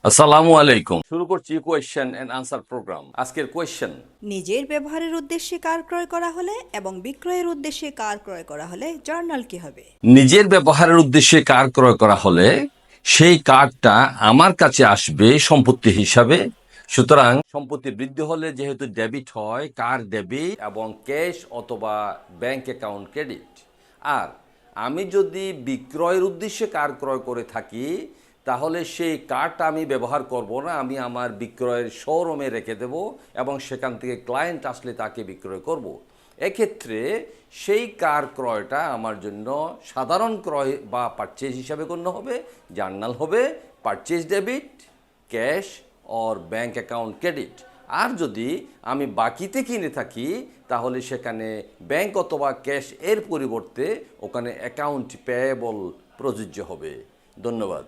আসসালামু আলাইকুম। শুরু করছি কোয়েশ্চেন এন্ড আনসার প্রোগ্রাম। আজকের কোয়েশ্চেন, নিজের ব্যবহারের উদ্দেশ্যে কার ক্রয় করা হলে এবং বিক্রয়ের উদ্দেশ্যে কার ক্রয় করা হলে জার্নাল কি হবে? নিজের ব্যবহারের উদ্দেশ্যে কার ক্রয় করা হলে সেই কার্ডটা আমার কাছে আসবে সম্পত্তি হিসাবে। সুতরাং সম্পত্তি বৃদ্ধি হলে যেহেতু ডেবিট হয়, কার ডেবিট এবং ক্যাশ অথবা ব্যাংক অ্যাকাউন্ট ক্রেডিট। আর আমি যদি বিক্রয়ের উদ্দেশ্যে কার ক্রয় করে থাকি তাহলে সেই কার্ডটা আমি ব্যবহার করব না, আমি আমার বিক্রয়ের শোরুমে রেখে দেব এবং সেখান থেকে ক্লায়েন্ট আসলে তাকে বিক্রয় করব। এক্ষেত্রে সেই কার ক্রয়টা আমার জন্য সাধারণ ক্রয় বা পারচেজ হিসাবে গণ্য হবে। জার্নাল হবে purchase debit, cash or bank account credit. আর যদি আমি বাকিতে কিনে থাকি তাহলে সেখানে ব্যাংক অথবা ক্যাশ এর পরিবর্তে ওখানে অ্যাকাউন্ট পেয়েবল প্রযোজ্য হবে। ধন্যবাদ।